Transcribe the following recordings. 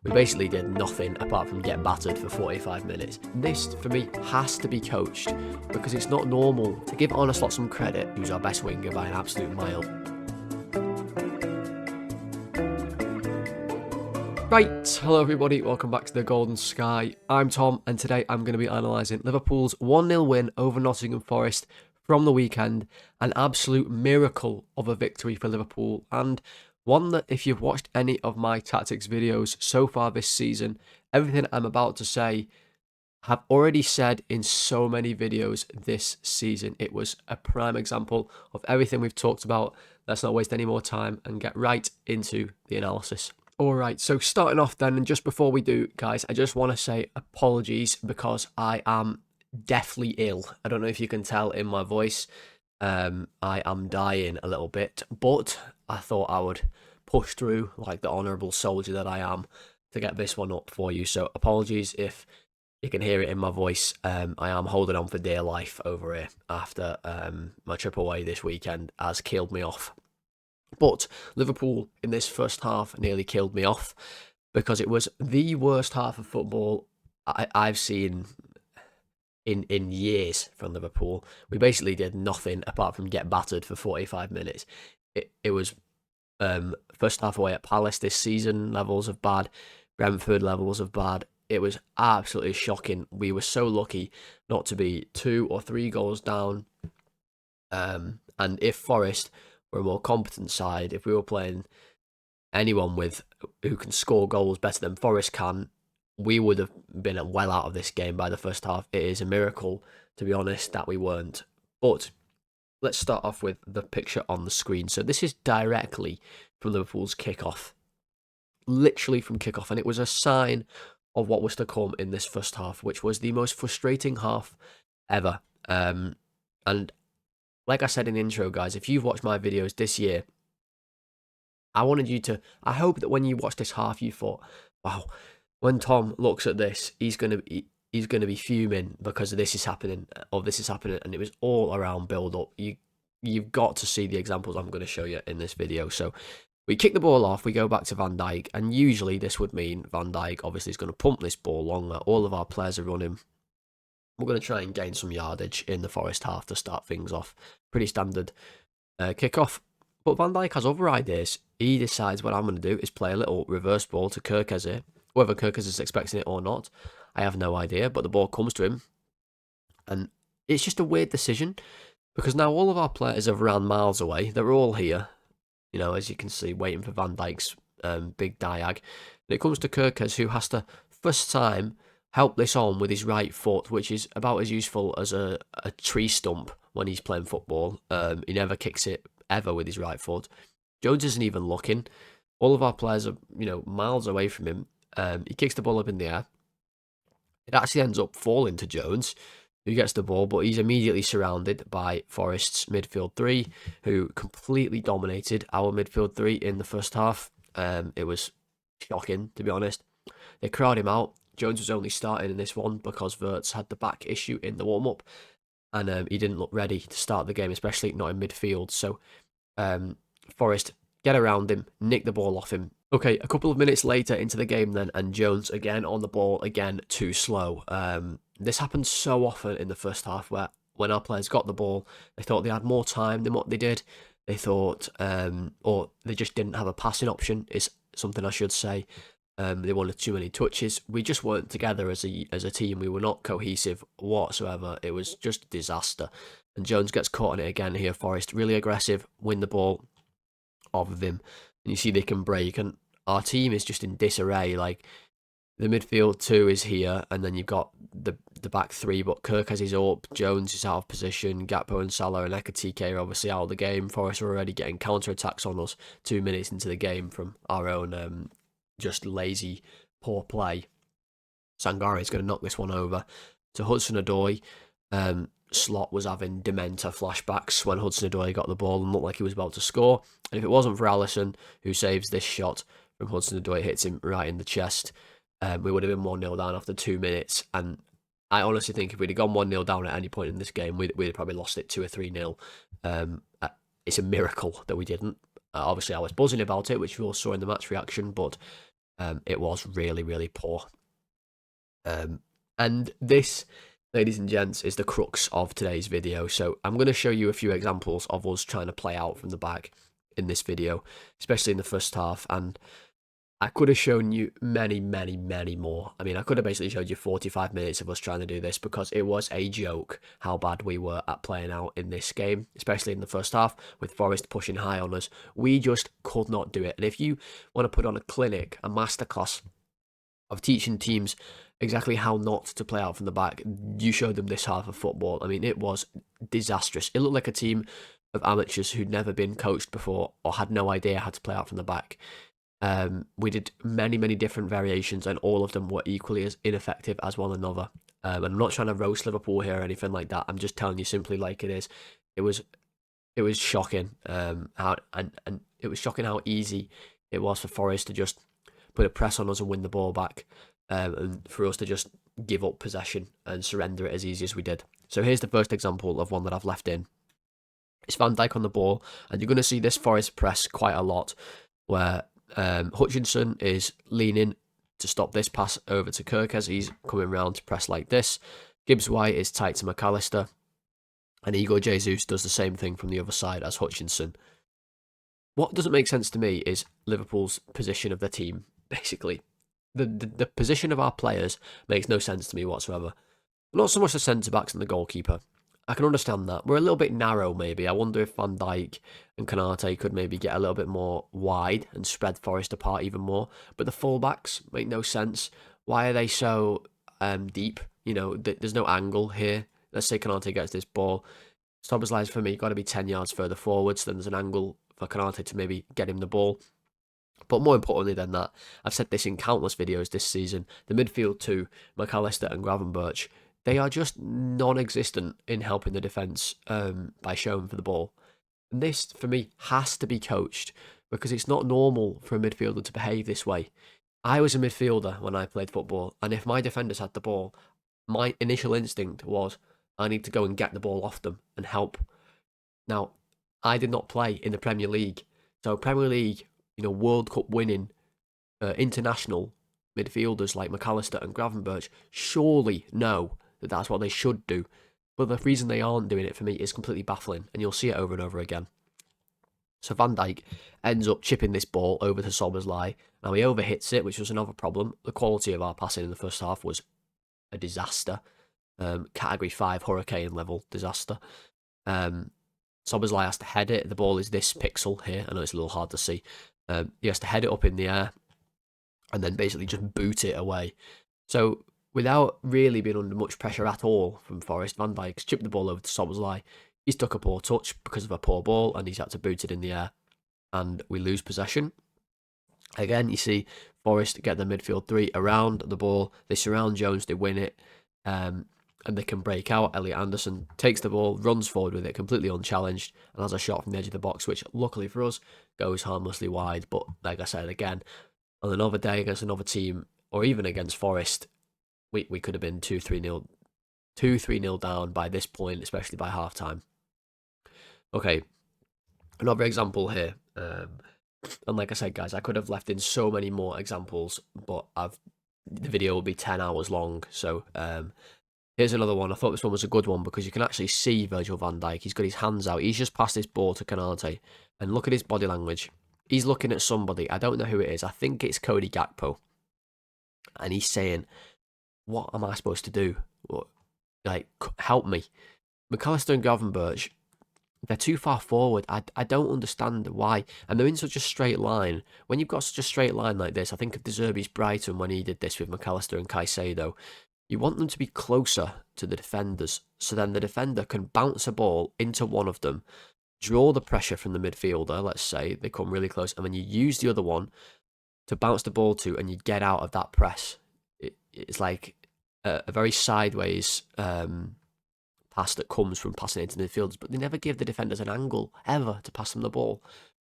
We basically did nothing apart from get battered for 45 minutes. This, for me, has to be coached because it's not normal to give Arne some credit, who's our best winger by an absolute mile. Right, hello everybody, welcome back to the Golden Sky. I'm Tom, and today I'm going to be analysing Liverpool's 1-0 win over Nottingham Forest from the weekend. An absolute miracle of a victory for Liverpool, and one that if you've watched any of my tactics videos so far this season, everything I'm about to say have already said in so many videos this season. It was a prime example of everything we've talked about. Let's not waste any more time and get right into the analysis. Alright, so starting off then, and just before we do, guys, I just want to say apologies because I am deathly ill. I don't know if you can tell in my voice. I am dying a little bit, but I thought I would push through like the honourable soldier that I am to get this one up for you. So apologies if you can hear it in my voice. I am holding on for dear life over here after my trip away this weekend has killed me off. But Liverpool in this first half nearly killed me off because it was the worst half of football I've seen in years from Liverpool. We basically did nothing apart from get battered for 45 minutes. It was first half away at Palace this season, levels of bad. Brentford levels of bad. It was absolutely shocking. We were so lucky not to be 2 or 3 goals down. And if Forest were a more competent side, if we were playing anyone who can score goals better than Forest can, we would have been well out of this game by the first half. It is a miracle, to be honest, that we weren't. But let's start off with the picture on the screen. So this is directly from Liverpool's kickoff. Literally from kickoff. And it was a sign of what was to come in this first half, which was the most frustrating half ever. And like I said in the intro, guys, if you've watched my videos this year, I hope that when you watch this half, you thought, wow, when Tom looks at this, he's gonna be fuming because this is happening, and it was all around build up. You've got to see the examples I'm going to show you in this video. So we kick the ball off, we go back to Van Dijk, and usually this would mean Van Dijk obviously is going to pump this ball longer. All of our players are running. We're going to try and gain some yardage in the Forest half to start things off. Pretty standard kick-off. But Van Dijk has other ideas. He decides what I'm going to do is play a little reverse ball to Kerkez here. Whether Kerkez is expecting it or not, I have no idea. But the ball comes to him. And it's just a weird decision. Because now all of our players are around miles away. They're all here. You know, as you can see, waiting for Van Dijk's big diag. And it comes to Kerkez, who has to, first time, help this on with his right foot, which is about as useful as a tree stump when he's playing football. He never kicks it ever with his right foot. Jones isn't even looking. All of our players are, miles away from him. He kicks the ball up in the air. It actually ends up falling to Jones, who gets the ball, but he's immediately surrounded by Forest's midfield three, who completely dominated our midfield three in the first half. It was shocking, to be honest. They crowd him out. Jones was only starting in this one because Wirtz had the back issue in the warm-up, and he didn't look ready to start the game, especially not in midfield. So Forest get around him, nick the ball off him. Okay, a couple of minutes later into the game then, and Jones again on the ball, again too slow. This happened so often in the first half where when our players got the ball, they thought they had more time than what they did. They thought, or they just didn't have a passing option, is something I should say. They wanted too many touches. We just weren't together as a team. We were not cohesive whatsoever. It was just a disaster. And Jones gets caught on it again here. Forest really aggressive, win the ball off of him. And you see they can break. And our team is just in disarray. Like, the midfield two is here. And then you've got the back three. But Kerkez is up. Jones is out of position. Gakpo and Salah and Ekitike are obviously out of the game. Forest are already getting counter-attacks on us 2 minutes into the game from our own just lazy, poor play. Sangare is going to knock this one over to Hudson-Odoi. Slot was having dementor flashbacks when Hudson-Odoi got the ball and looked like he was about to score. And if it wasn't for Alisson, who saves this shot from Hudson-Odoi, hits him right in the chest, we would have been 1-0 down after 2 minutes. And I honestly think if we'd have gone 1-0 down at any point in this game, we'd have probably lost it 2 or 3-0. It's a miracle that we didn't. Obviously, I was buzzing about it, which we all saw in the match reaction, but it was really, really poor. And this, ladies and gents, is the crux of today's video. So I'm going to show you a few examples of us trying to play out from the back in this video, especially in the first half. And I could have shown you many, many, many more. I mean, I could have basically showed you 45 minutes of us trying to do this, because it was a joke how bad we were at playing out in this game, especially in the first half with Forest pushing high on us. We just could not do it. And if you want to put on a clinic, a masterclass of teaching teams exactly how not to play out from the back, you showed them this half of football. I mean, it was disastrous. It looked like a team of amateurs who'd never been coached before or had no idea how to play out from the back. We did many, many different variations, and all of them were equally as ineffective as one another. And I'm not trying to roast Liverpool here or anything like that. I'm just telling you simply like it is. It was shocking. How it was shocking how easy it was for Forest to just put a press on us and win the ball back, and for us to just give up possession and surrender it as easy as we did. So here's the first example of one that I've left in. It's Van Dijk on the ball, and you're going to see this Forest press quite a lot, where Hutchinson is leaning to stop this pass over to Kirk as he's coming round to press like this. Gibbs-White is tight to McAllister, and Igor Jesus does the same thing from the other side as Hutchinson. What doesn't make sense to me is Liverpool's position of the team, basically. The position of our players makes no sense to me whatsoever. Not so much the centre-backs and the goalkeeper. I can understand that. We're a little bit narrow, maybe. I wonder if Van Dijk and Konate could maybe get a little bit more wide and spread Forest apart even more. But the fullbacks make no sense. Why are they so deep? You know, there's no angle here. Let's say Konate gets this ball. Szoboszlai's, for me, got to be 10 yards further forwards. Then there's an angle for Konate to maybe get him the ball. But more importantly than that, I've said this in countless videos this season, the midfield two, McAllister and Gravenberch, they are just non-existent in helping the defence by showing for the ball. And this, for me, has to be coached, because it's not normal for a midfielder to behave this way. I was a midfielder when I played football, and if my defenders had the ball, my initial instinct was, I need to go and get the ball off them and help. Now, I did not play in the Premier League. So Premier League, World Cup winning international midfielders like McAllister and Gravenberch surely know that that's what they should do. But the reason they aren't doing it, for me, is completely baffling, and you'll see it over and over again. So Van Dijk ends up chipping this ball over to Szoboszlai. Now he overhits it, which was another problem. The quality of our passing in the first half was a disaster. Category 5 hurricane level disaster. Szoboszlai has to head it. The ball is this pixel here. I know it's a little hard to see. He has to head it up in the air and then basically just boot it away. So without really being under much pressure at all from Forest, Van Dijk's chipped the ball over to Szoboszlai. He's took a poor touch because of a poor ball, and he's had to boot it in the air, and we lose possession. Again, you see Forest get the midfield three around the ball. They surround Jones, they win it, and they can break out. Elliot Anderson takes the ball, runs forward with it completely unchallenged, and has a shot from the edge of the box, which luckily for us goes harmlessly wide. But like I said, again, on another day against another team, or even against Forest, we could have been 2-3-0 down by this point, especially by half time. Okay, another example here. And like I said, guys, I could have left in so many more examples, but the video will be 10 hours long. So here's another one. I thought this one was a good one because you can actually see Virgil van Dijk. He's got his hands out. He's just passed this ball to Konate. And look at his body language. He's looking at somebody. I don't know who it is. I think it's Cody Gakpo. And he's saying, what am I supposed to do? Like, help me. McAllister and Gravenberch, they're too far forward. I don't understand why. And they're in such a straight line. When you've got such a straight line like this, I think of De Zerbi's Brighton when he did this with McAllister and Caicedo. You want them to be closer to the defenders, so then the defender can bounce a ball into one of them, draw the pressure from the midfielder, let's say, they come really close, and then you use the other one to bounce the ball to, and you get out of that press. It's like a very sideways pass that comes from passing into the midfielders, but they never give the defenders an angle, ever, to pass them the ball.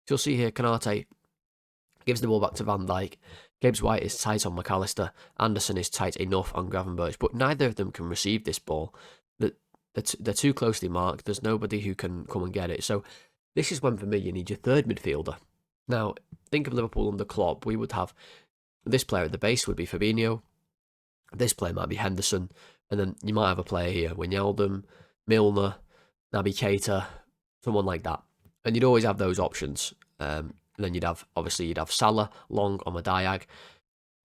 You'll see here, Konate gives the ball back to Van Dijk. Gibbs-White is tight on McAllister. Anderson is tight enough on Gravenberch, but neither of them can receive this ball. They're too closely marked. There's nobody who can come and get it. So this is when, for me, you need your third midfielder. Now, think of Liverpool under Klopp. We would have This player at the base would be Fabinho. This player might be Henderson. And then you might have a player here, Wijnaldum, Milner, Naby Keita, someone like that. And you'd always have those options. And then you'd have Salah, Long on the diag.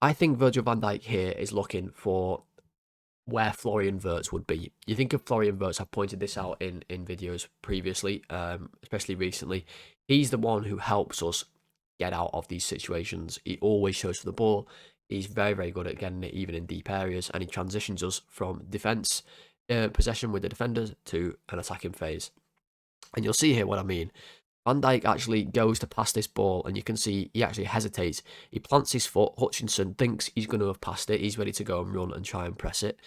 I think Virgil van Dijk here is looking for where Florian Wirtz would be. You think of Florian Wirtz, I've pointed this out in videos previously, especially recently. He's the one who helps us get out of these situations. He always shows for the ball. He's very, very good at getting it even in deep areas, and he transitions us from defence, possession with the defenders, to an attacking phase. And you'll see here what I mean. Van Dijk actually goes to pass this ball, and you can see he actually hesitates. He plants his foot. Hutchinson thinks he's going to have passed it. He's ready to go and run and try and press it.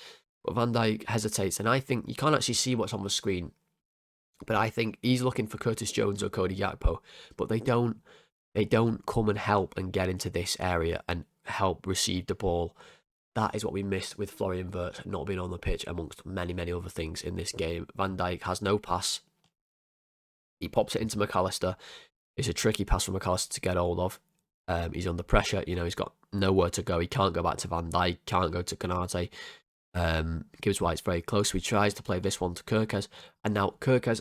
But Van Dijk hesitates, and I think you can't actually see what's on the screen. But I think he's looking for Curtis Jones or Cody Gakpo, but they don't come and help and get into this area and help receive the ball. That is what we missed with Florian Wirtz not being on the pitch, amongst many, many other things in this game. Van Dijk has no pass. He pops it into McAllister. It's a tricky pass for McAllister to get hold of. He's under pressure. He's got nowhere to go. He can't go back to Van Dijk. Can't go to Konate. Gibbs White's very close. He tries to play this one to Kirkes. And now Kirkes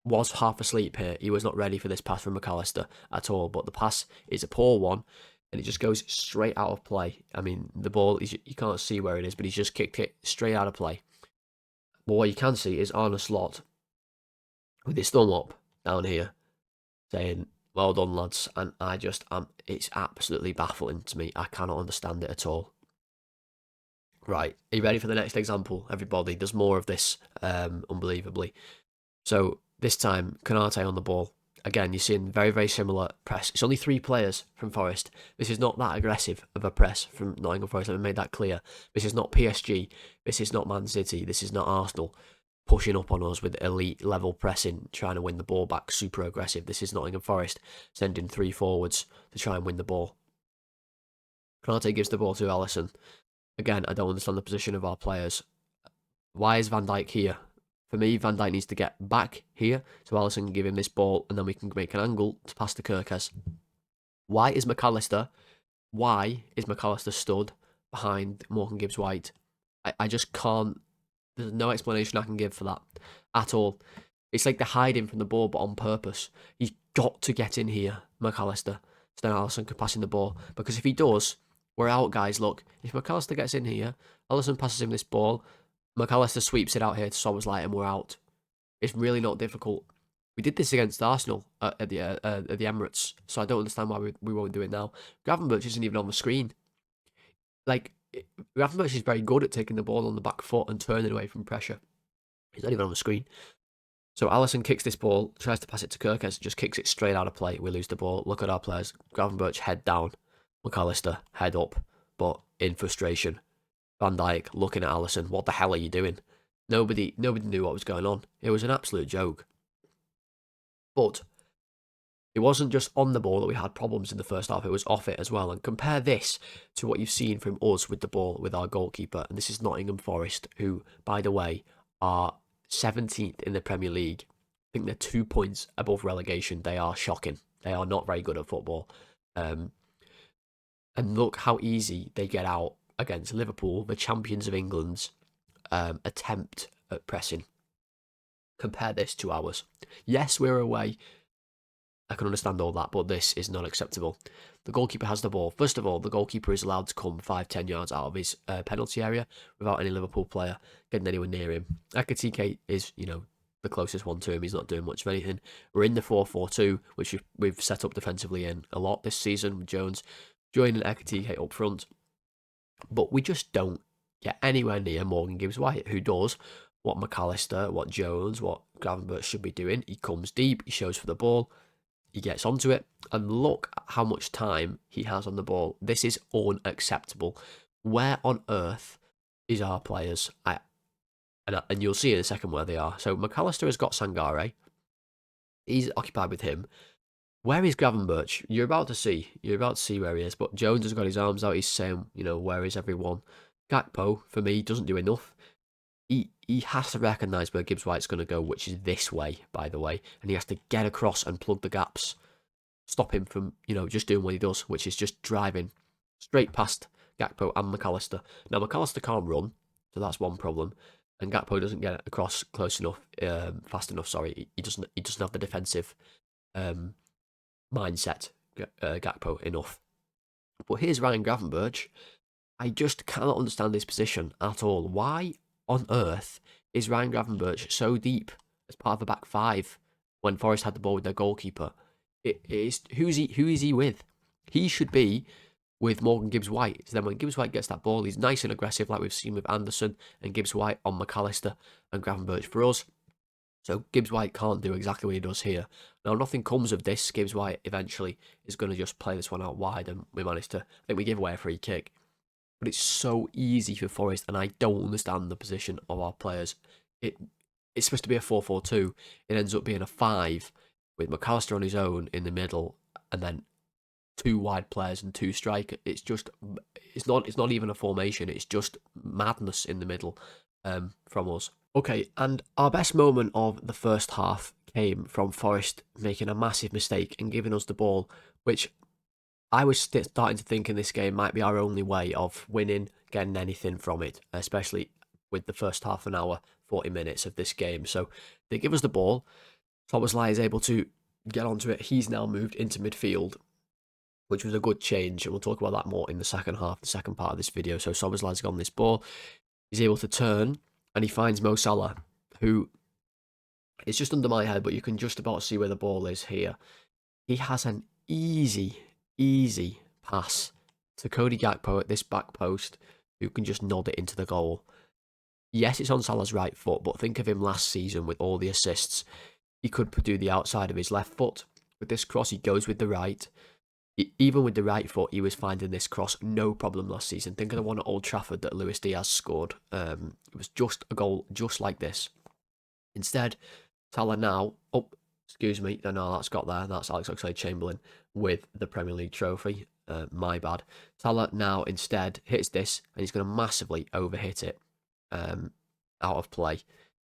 was half asleep here. He was not ready for this pass from McAllister at all. But the pass is a poor one. And it just goes straight out of play. I mean, the ball, you can't see where it is, but he's just kicked it straight out of play. But what you can see is Arne Slot with his thumb up down here saying, well done, lads. And it's absolutely baffling to me. I cannot understand it at all. Right, are you ready for the next example, everybody? There's more of this, unbelievably. So this time, Konate on the ball. Again, you're seeing very, very similar press. It's only 3 players from Forest. This is not that aggressive of a press from Nottingham Forest. Let me make that clear. This is not PSG. This is not Man City. This is not Arsenal pushing up on us with elite level pressing, trying to win the ball back, super aggressive. This is Nottingham Forest sending 3 forwards to try and win the ball. Konate gives the ball to Alisson. Again, I don't understand the position of our players. Why is Van Dijk here? For me, Van Dijk needs to get back here so Alisson can give him this ball and then we can make an angle to pass to Kirkes. Why is McAllister stood behind Morgan Gibbs-White? I just can't. There's no explanation I can give for that at all. It's like they're hiding from the ball, but on purpose. He's got to get in here, McAllister, so then Alisson can pass in the ball. Because if he does, we're out, guys. Look, if McAllister gets in here, Alisson passes him this ball, McAllister sweeps it out here to Szoboszlai and we're out. It's really not difficult. We did this against Arsenal at the Emirates, so I don't understand why we won't do it now. Gravenberch isn't even on the screen. Like, Gravenberch is very good at taking the ball on the back foot and turning away from pressure. He's not even on the screen. So Alisson kicks this ball, tries to pass it to Kirkes, just kicks it straight out of play. We lose the ball. Look at our players. Gravenberch head down. McAllister head up, but in frustration. Van Dijk looking at Alisson. What the hell are you doing? Nobody knew what was going on. It was an absolute joke. But it wasn't just on the ball that we had problems in the first half. It was off it as well. And compare this to what you've seen from us with the ball, with our goalkeeper. And this is Nottingham Forest, who, by the way, are 17th in the Premier League. I think they're 2 points above relegation. They are shocking. They are not very good at football. And look how easy they get out against Liverpool, the champions of England's attempt at pressing. Compare this to ours. Yes, we're away. I can understand all that, but this is not acceptable. The goalkeeper has the ball. First of all, the goalkeeper is allowed to come 5-10 yards out of his penalty area without any Liverpool player getting anywhere near him. Ekitike is, the closest one to him. He's not doing much of anything. We're in the 4-4-2, which we've set up defensively in a lot this season with Jones joining Ekitike up front. But we just don't get anywhere near Morgan Gibbs-White, who does what McAllister, what Jones, what Gravenberch should be doing. He comes deep, he shows for the ball, he gets onto it, and look at how much time he has on the ball. This is unacceptable. Where on earth is our players? And you'll see in a second where they are. So McAllister has got Sangare. He's occupied with him. Where is Gravenberch? You're about to see where he is. But Jones has got his arms out. He's saying, where is everyone? Gakpo, for me, doesn't do enough. He has to recognise where Gibbs-White's going to go, which is this way, by the way. And he has to get across and plug the gaps. Stop him from, just doing what he does, which is just driving straight past Gakpo and McAllister. Now, McAllister can't run, so that's one problem. And Gakpo doesn't get across close enough, fast enough, sorry. He doesn't have the defensive mindset, Gakpo, enough. But here's Ryan Gravenberch. I just cannot understand his position at all. Why on earth is Ryan Gravenberch so deep as part of the back five when Forest had the ball with their goalkeeper? It is who is he with? He should be with Morgan Gibbs-White. So then when Gibbs-White gets that ball, he's nice and aggressive like we've seen with Anderson and Gibbs-White on McAllister and Gravenberch for us. So Gibbs-White can't do exactly what he does here. Now, nothing comes of this. Gibbs-White eventually is going to just play this one out wide, and we managed to, I think we give away a free kick. But it's so easy for Forest, and I don't understand the position of our players. It's supposed to be a 4-4-2. It ends up being a 5 with McAllister on his own in the middle, and then 2 wide players and 2 strikers. It's not even a formation. It's just madness in the middle from us. Okay, and our best moment of the first half came from Forest making a massive mistake and giving us the ball, which I was starting to think in this game might be our only way of winning, getting anything from it, especially with the first half an hour, 40 minutes of this game. So they give us the ball. Szoboszlai is able to get onto it. He's now moved into midfield, which was a good change, and we'll talk about that more in the second half, the second part of this video. So Szoboszlai's got on this ball. He's able to turn, and he finds Mo Salah, who is just under my head, but you can just about see where the ball is here. He has an easy pass to Cody Gakpo at this back post, who can just nod it into the goal. Yes, it's on Salah's right foot, but think of him last season with all the assists. He could do the outside of his left foot. With this cross, he goes with the right. Even with the right foot, he was finding this cross no problem last season. Think of the one at Old Trafford that Luis Diaz scored. It was just a goal just like this. Instead, Salah now... Oh, excuse me. No, that's got there. That's Alex Oxlade-Chamberlain with the Premier League trophy. My bad. Salah now instead hits this, and he's going to massively overhit it out of play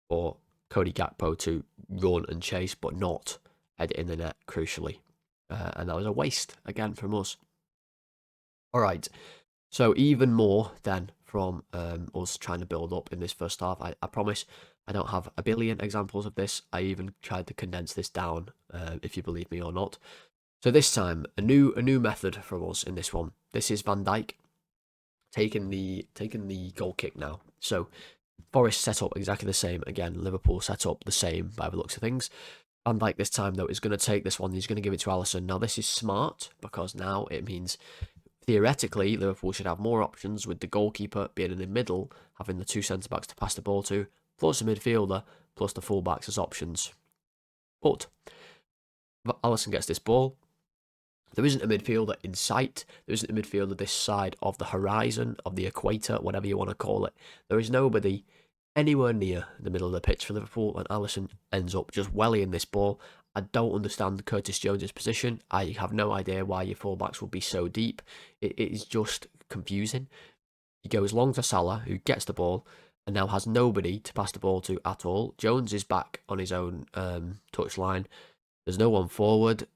for Cody Gakpo to run and chase, but not head it in the net, crucially. And that was a waste, again, from us. All right, so even more then from us trying to build up in this first half. I promise I don't have a billion examples of this. I even tried to condense this down, if you believe me or not. So this time, a new method from us in this one. This is Van Dijk taking the goal kick now. So Forest set up exactly the same. Again, Liverpool set up the same by the looks of things. Van Dijk this time, though, is going to take this one. He's going to give it to Alisson. Now, this is smart because now it means, theoretically, Liverpool should have more options with the goalkeeper being in the middle, having the 2 centre-backs to pass the ball to, plus a midfielder, plus the full-backs as options. But Alisson gets this ball. There isn't a midfielder in sight. There isn't a midfielder this side of the horizon, of the equator, whatever you want to call it. There is nobody anywhere near the middle of the pitch for Liverpool, and Alisson ends up just wellying this ball. I don't understand Curtis Jones' position. I have no idea why your fullbacks would be so deep. It is just confusing. He goes long to Salah, who gets the ball, and now has nobody to pass the ball to at all. Jones is back on his own touchline. There's no one forward.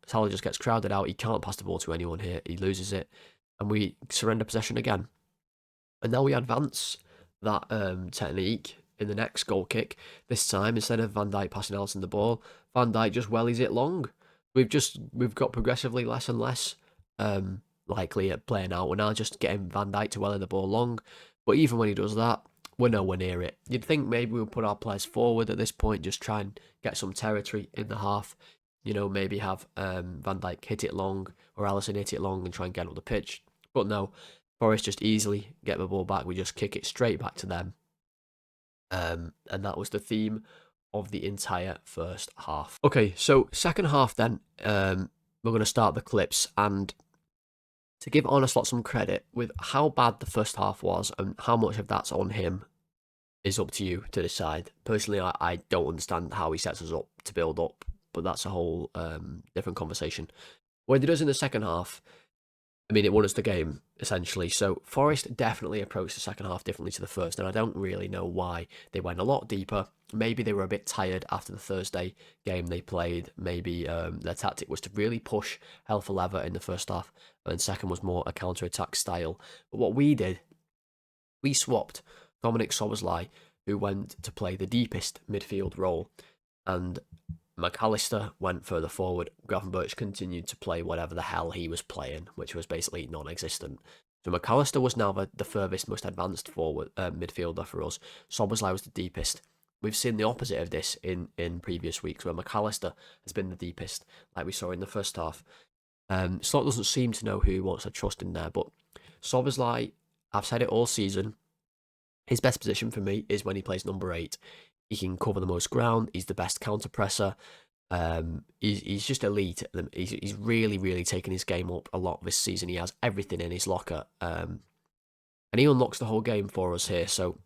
Salah just gets crowded out. He can't pass the ball to anyone here. He loses it, and we surrender possession again. And now we advance that technique in the next goal kick. This time, instead of Van Dijk passing Alisson the ball, Van Dijk just wellies it long. We've got progressively less and less likely at playing out. We're now just getting Van Dijk to welly the ball long. But even when he does that, we're nowhere near it. You'd think maybe we'll put our players forward at this point, just try and get some territory in the half. You know, maybe have Van Dijk hit it long or Alisson hit it long and try and get up the pitch. But no, Forest just easily get the ball back. We just kick it straight back to them. And that was the theme of the entire first half. Okay, so second half then, we're going to start the clips. And to give Onslaught some credit with how bad the first half was and how much of that's on him is up to you to decide. Personally, I don't understand how he sets us up to build up, but that's a whole different conversation. What he does in the second half, I mean, it won us the game, essentially. So Forest definitely approached the second half differently to the first, and I don't really know why. They went a lot deeper. Maybe they were a bit tired after the Thursday game they played. Maybe their tactic was to really push hell for leather in the first half, and second was more a counter-attack style. But what we did, we swapped Dominic Szoboszlai, who went to play the deepest midfield role, and McAllister went further forward. Gravenberch continued to play whatever the hell he was playing, which was basically non-existent. So McAllister was now the furthest, most advanced forward midfielder for us. Szoboszlai was the deepest. We've seen the opposite of this in previous weeks, where McAllister has been the deepest, like we saw in the first half. Slot doesn't seem to know who he wants to trust in there, but Szoboszlai, I've said it all season, his best position for me is when he plays number 8. He can cover the most ground. He's the best counter presser. He's just elite. He's really, really taken his game up a lot this season. He has everything in his locker. And he unlocks the whole game for us here. So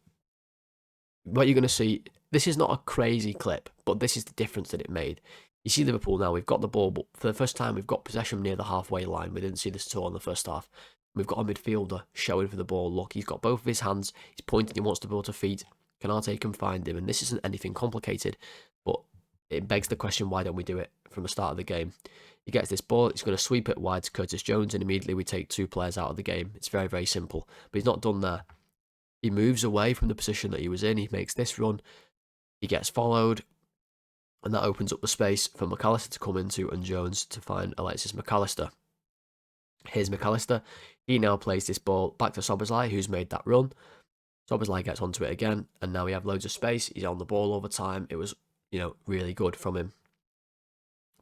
what you're going to see, this is not a crazy clip, but this is the difference that it made. You see Liverpool now, we've got the ball, but for the first time we've got possession near the halfway line. We didn't see this at all in the first half. We've got a midfielder showing for the ball. Look, he's got both of his hands. He's pointing. He wants the ball to feet. Canate can find him. And this isn't anything complicated, but it begs the question, why don't we do it from the start of the game? He gets this ball. He's going to sweep it wide to Curtis Jones, and immediately we take 2 players out of the game. It's very, very simple. But he's not done there. He moves away from the position that he was in. He makes this run. He gets followed. And that opens up the space for McAllister to come into and Jones to find Alexis McAllister. Here's McAllister. He now plays this ball back to Szoboszlai, who's made that run. Szoboszlai gets onto it again, and now we have loads of space. He's on the ball all the time. It was, really good from him.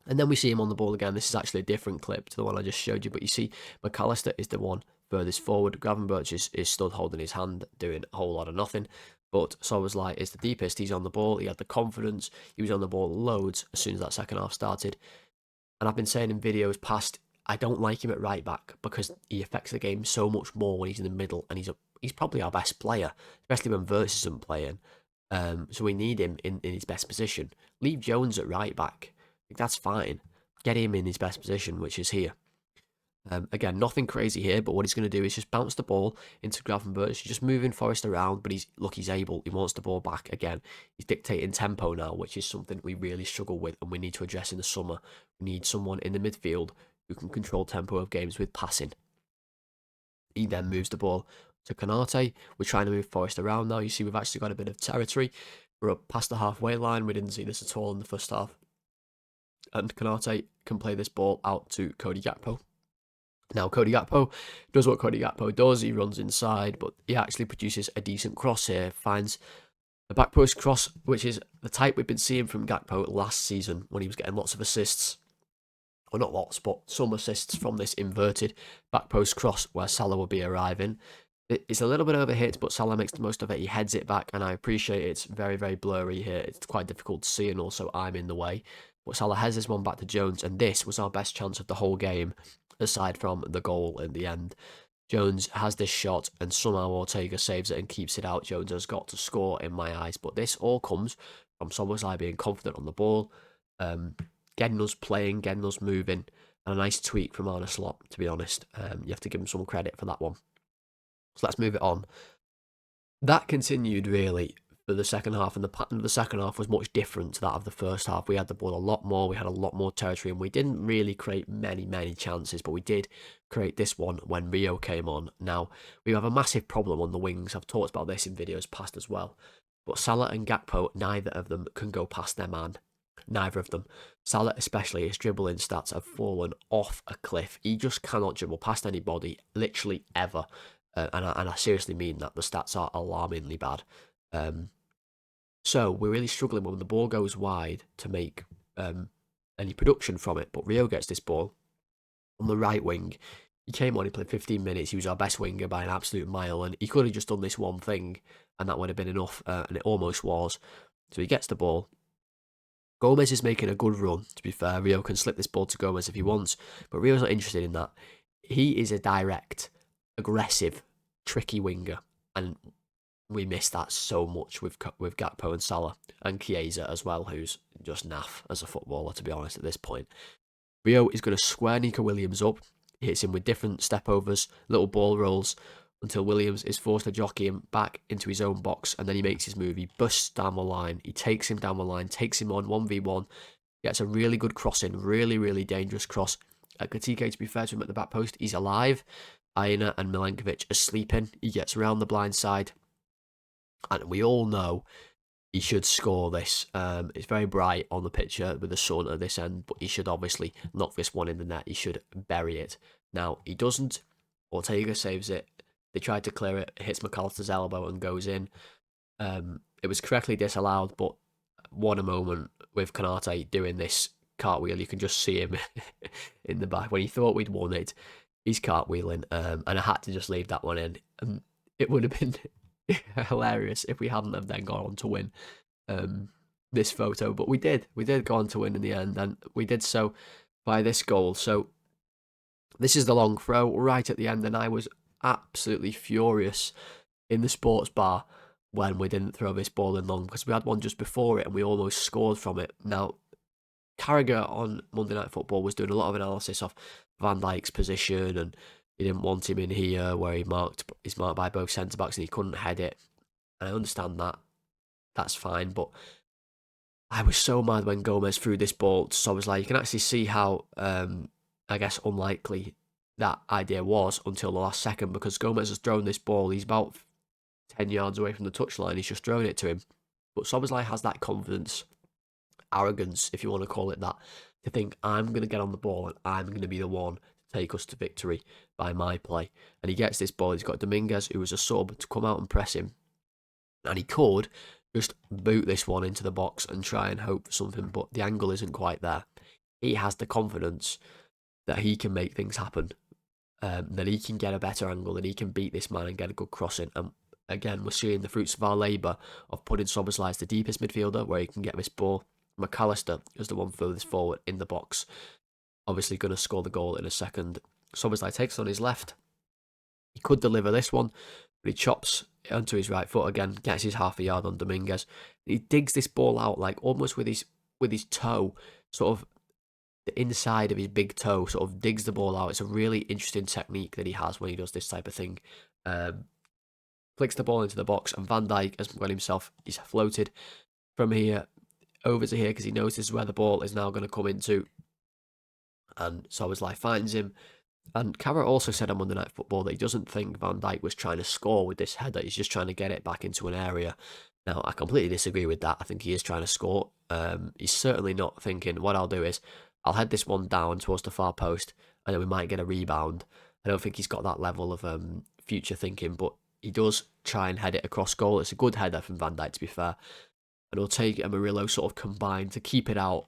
And then we see him on the ball again. This is actually a different clip to the one I just showed you, but you see McAllister is the one furthest forward. Gravenberch is stood holding his hand, doing a whole lot of nothing. But Szoboszlai is the deepest. He's on the ball. He had the confidence. He was on the ball loads as soon as that second half started. And I've been saying in videos past, I don't like him at right back because he affects the game so much more when he's in the middle, and he's probably our best player, especially when Verts isn't playing. So we need him in his best position. Leave Jones at right back. That's fine. Get him in his best position, which is here. Again, nothing crazy here, but what he's going to do is just bounce the ball into Gravenberch. He's just moving Forest around, but he's able. He wants the ball back again. He's dictating tempo now, which is something we really struggle with and we need to address in the summer. We need someone in the midfield who can control tempo of games with passing. He then moves the ball to Canate. We're trying to move Forest around now. You see we've actually got a bit of territory. We're up past the halfway line. We didn't see this at all in the first half. And Canate can play this ball out to Cody Gakpo. Now, Cody Gakpo does what Cody Gakpo does. He runs inside, but he actually produces a decent cross here. Finds a back post cross, which is the type we've been seeing from Gakpo last season when he was getting lots of assists. Well, not lots, but some assists from this inverted back post cross where Salah will be arriving. It's a little bit overhit, but Salah makes the most of it. He heads it back, and I appreciate it's very, very blurry here. It's quite difficult to see, and also I'm in the way. But Salah has this one back to Jones, and this was our best chance of the whole game, aside from the goal in the end. Jones has this shot, and somehow Ortega saves it and keeps it out. Jones has got to score in my eyes, but this all comes from Szoboszlai being confident on the ball, getting us playing, getting us moving, and a nice tweak from Arne Slot, to be honest. You have to give him some credit for that one. So let's move it on. That continued, really, for the second half, and the pattern of the second half was much different to that of the first half. We had the ball a lot more, we had a lot more territory, and we didn't really create many chances, but we did create this one when Rio came on. Now, we have a massive problem on the wings. I've talked about this in videos past as well. But Salah and Gakpo, neither of them can go past their man. Neither of them. Salah especially, his dribbling stats have fallen off a cliff. He just cannot dribble past anybody, literally ever. And I seriously mean that. The stats are alarmingly bad. So we're really struggling when the ball goes wide to make any production from it. But Rio gets this ball on the right wing. He came on, he played 15 minutes. He was our best winger by an absolute mile. And he could have just done this one thing, and that would have been enough. And it almost was. So he gets the ball. Gomez is making a good run, to be fair. Rio can slip this ball to Gomez if he wants. But Rio's not interested in that. He is a direct, aggressive, tricky winger. And we miss that so much with Gakpo and Salah. And Chiesa as well, who's just naff as a footballer, to be honest, at this point. Rio is going to square Nico Williams up. He hits him with different step overs, little ball rolls, until Williams is forced to jockey him back into his own box, and then he makes his move. He busts down the line. He takes him down the line, takes him on 1v1, gets a really good cross in, really, really dangerous cross. Katike, to be fair to him at the back post, he's alive. Aina and Milenkovic are sleeping. He gets around the blind side, and we all know he should score this. It's very bright on the picture with the sun at this end, but he should obviously knock this one in the net. He should bury it. Now, he doesn't. Ortega saves it. They tried to clear it, hits McAllister's elbow and goes in. It was correctly disallowed, but what a moment with Konate doing this cartwheel. You can just see him in the back. When he thought we'd won it, he's cartwheeling, and I had to just leave that one in. It would have been hilarious if we hadn't have then gone on to win this photo, but we did go on to win in the end, and we did so by this goal. So this is the long throw right at the end, and I was absolutely furious in the sports bar when we didn't throw this ball in long, because we had one just before it and we almost scored from it. Now, Carragher on Monday Night Football was doing a lot of analysis of Van Dijk's position, and he didn't want him in here where he's marked by both centre-backs and he couldn't head it. And I understand that. That's fine, but I was so mad when Gomez threw this ball. So I was like, you can actually see how, I guess, unlikely that idea was until the last second, because Gomez has thrown this ball. He's about 10 yards away from the touchline. He's just thrown it to him. But Szoboszlai has that confidence, arrogance, if you want to call it that, to think, I'm going to get on the ball and I'm going to be the one to take us to victory by my play. And he gets this ball. He's got Dominguez, who was a sub, to come out and press him. And he could just boot this one into the box and try and hope for something, but the angle isn't quite there. He has the confidence that he can make things happen. That he can get a better angle, that he can beat this man and get a good crossing. And again, we're seeing the fruits of our labour of putting Szoboszlai as the deepest midfielder where he can get this ball. McAllister is the one furthest forward in the box. Obviously going to score the goal in a second. Szoboszlai takes on his left. He could deliver this one, but he chops onto his right foot again, gets his half a yard on Dominguez. He digs this ball out like almost with his toe, sort of the inside of his big toe, sort of digs the ball out. It's a really interesting technique that he has when he does this type of thing. Flicks the ball into the box, and Van Dijk has got himself, he's floated from here over to here because he knows this is where the ball is now going to come into. And Szoboszlai finds him. And Carragher also said on Monday Night Football that he doesn't think Van Dijk was trying to score with this header. He's just trying to get it back into an area. Now, I completely disagree with that. I think he is trying to score. He's certainly not thinking, what I'll do is, I'll head this one down towards the far post, and then we might get a rebound. I don't think he's got that level of future thinking, but he does try and head it across goal. It's a good header from Van Dijk, to be fair. And Ortega and Murillo sort of combine to keep it out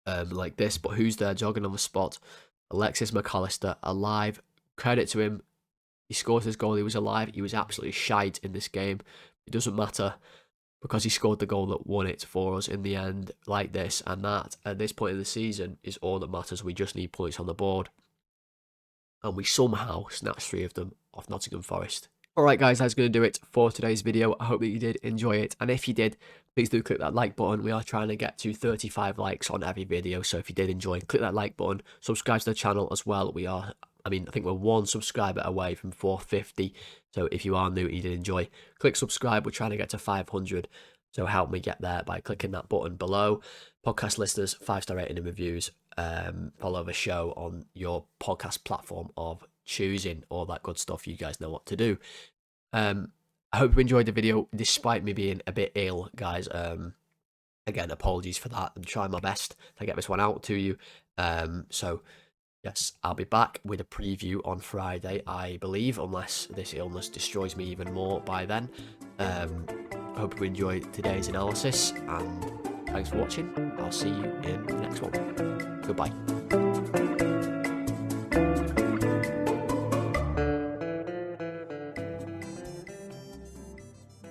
like this. But who's there jogging on the spot? Alexis McAllister, alive. Credit to him. He scored his goal. He was alive. He was absolutely shite in this game. It doesn't matter, because he scored the goal that won it for us in the end, like this. And that, at this point in the season, is all that matters. We just need points on the board. And we somehow snatched 3 of them off Nottingham Forest. Alright guys, that's going to do it for today's video. I hope that you did enjoy it. And if you did, please do click that like button. We are trying to get to 35 likes on every video. So if you did enjoy, click that like button. Subscribe to the channel as well. I think we're 1 subscriber away from 450. So if you are new and you did enjoy, click subscribe. We're trying to get to 500. So help me get there by clicking that button below. Podcast listeners, 5-star rating and reviews. Follow the show on your podcast platform of choosing, all that good stuff. You guys know what to do. I hope you enjoyed the video despite me being a bit ill, guys. Again, apologies for that. I'm trying my best to get this one out to you. So yes, I'll be back with a preview on Friday, I believe, unless this illness destroys me even more by then. I hope you enjoyed today's analysis, and thanks for watching. I'll see you in the next one. Goodbye.